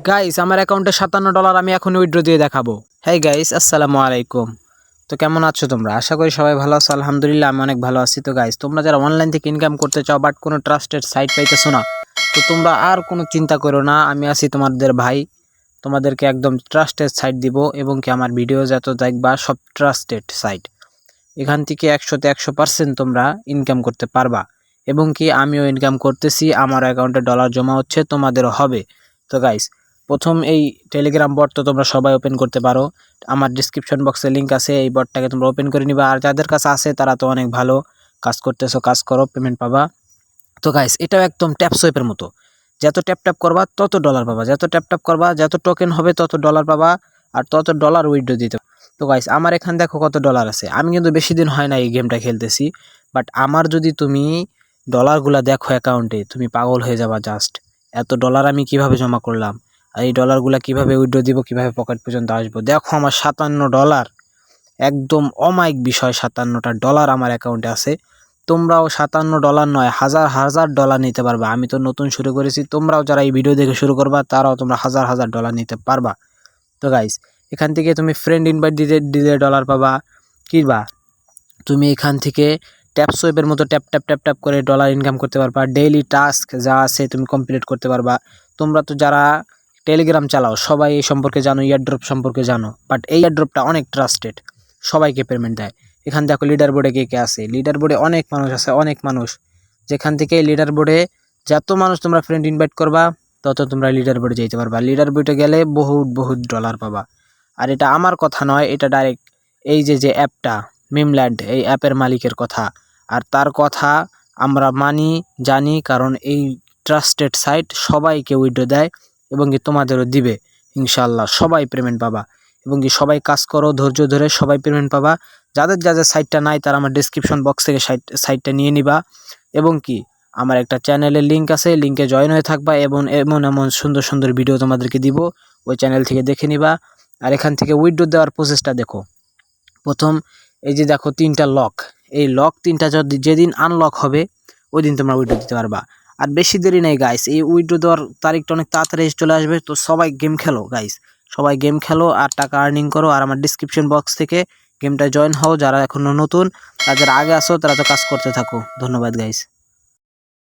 Guys আমার অ্যাকাউন্টে $57 আমি এখন উইথড্র দিয়ে দেখাবো। হ্যাঁ গাইস, আসসালামু আলাইকুম। তো কেমন আছো তোমরা? আশা করি সবাই ভালো আছো। আলহামদুলিল্লাহ আমি অনেক ভালো আছি। তো গাইস, তোমরা যারা অনলাইন থেকে ইনকাম করতে চাও বাট কোনো ট্রাস্টেড সাইট পাইতেছো না, তো তোমরা আর কোনো চিন্তা করো না, আমি আছি তোমাদের ভাই। তোমাদেরকে একদম ট্রাস্টেড সাইট দিব এবং কি আমার ভিডিও যত দেখবা সব ট্রাস্টেড সাইট। এখান থেকে 100% তোমরা ইনকাম করতে পারবা এবং কি আমিও ইনকাম করতেছি, আমার অ্যাকাউন্টে ডলার জমা হচ্ছে, তোমাদেরও হবে। তো গাইস, প্রথম এই টেলিগ্রাম বট তো তোমরা সবাই ওপেন করতে পারো। আমার ডিসক্রিপশন বক্সে লিঙ্ক আছে, এই বটটাকে তোমরা ওপেন করে নিবা। আর যাদের কাছে আছে তারা তো অনেক ভালো কাজ করতেছো, কাজ করো, পেমেন্ট পাবা। তো গাইস, এটাও একদম ট্যাপ সোয়েপের মতো, যত ট্যাপ ট্যাপ করবা তত ডলার পাবা, যত ট্যাপ ট্যাপ করবা যত টোকেন হবে তত ডলার পাবা, আর তত ডলার উইথড্র দিতে। তো গাইস, আমার এখানে দেখো কত ডলার আছে। আমি কিন্তু বেশি দিন হয় না এই গেমটা খেলতেছি, বাট আমার যদি তুমি ডলারগুলা দেখো অ্যাকাউন্টে, তুমি পাগল হয়ে যাবা। জাস্ট এত ডলার আমি কিভাবে জমা করলাম, আর এই ডলারগুলা কিভাবে উইথড্র দিব, কিভাবে পকেট পর্যন্ত আসবো। দেখো আমার $57, একদম অমায়িক বিষয়। $57 আমার অ্যাকাউন্টে আছে। তোমরাও $57 নয়, হাজার হাজার ডলার নিতে পারবা। আমি তো নতুন শুরু করেছি, তোমরাও যারা এই ভিডিও দেখে শুরু করবা তারাও তোমরা হাজার হাজার ডলার নিতে পারবা। তো গাইস, এখান থেকে তুমি ফ্রেন্ড ইনভাইট দিতে দিলে ডলার পাবা, কিংবা তুমি এখান থেকে ট্যাপ সোয়েপের মতো ট্যাপ ট্যাপ ট্যাপ ট্যাপ করে ডলার ইনকাম করতে পারবা। ডেইলি টাস্ক যা আছে তুমি কমপ্লিট করতে পারবা। তোমরা তো যারা টেলিগ্রাম চালাও সবাই এই সম্পর্কে জানো, ইয়ারড্রপ সম্পর্কে জানো, বাট এই ইয়ারড্রপটা অনেক ট্রাস্টেড, সবাইকে পেমেন্ট দেয়। এখান দেখো লিডার বোর্ডে কে কে আছে। লিডার বোর্ডে অনেক মানুষ আছে, অনেক মানুষ। যেখান থেকে লিডার বোর্ডে যত মানুষ তোমরা ফ্রেন্ড ইনভাইট করবা তত তোমরা লিডার বোর্ডে যেতে পারবা। লিডার বোর্ডে গেলে বহুত বহুত ডলার পাবা। আর এটা আমার কথা নয়, এটা ডাইরেক্ট এই যে অ্যাপটা মিমল্যান্ড, এই অ্যাপের মালিকের কথা। আর তার কথা আমরা মানি, জানি, কারণ এই ট্রাস্টেড সাইট সবাইকে উইথড্র দেয় এবং কি তোমাদেরও দিবে। ইনশাল্লাহ সবাই পেমেন্ট পাবা এবং কি সবাই কাজ করো ধৈর্য ধরে, সবাই পেমেন্ট পাবা। যাদের যাদের সাইটটা নাই তারা আমার ডিসক্রিপশন বক্স থেকে সাইটটা নিয়ে নিবা এবং কি আমার একটা চ্যানেলের লিঙ্ক আছে, লিঙ্কে জয়েন হয়ে থাকবা এবং এমন এমন সুন্দর সুন্দর ভিডিও তোমাদেরকে দিব, ওই চ্যানেল থেকে দেখে নিবা। আর এখান থেকে উইথড্র দেওয়ার প্রসেসটা দেখো। প্রথম এই যে দেখো 3টা লক, এই লক 3টা যেদিন আনলক হবে ওই দিন তোমরা উইথড্র দিতে পারবা। আর বেশি দেরি নেই গাইস, এই উইথড্র দেওয়ার তারিখটা অনেক তাড়াতাড়ি চলে আসবে। তো সবাই গেম খেলো গাইস, সবাই গেম খেলো আর টাকা আর্নিং করো। আর আমার ডিসক্রিপশন বক্স থেকে গেমটা জয়েন হও যারা এখনো নতুন, আর যারা আগে আসো তারা তো কাজ করতে থাকো। ধন্যবাদ গাইস।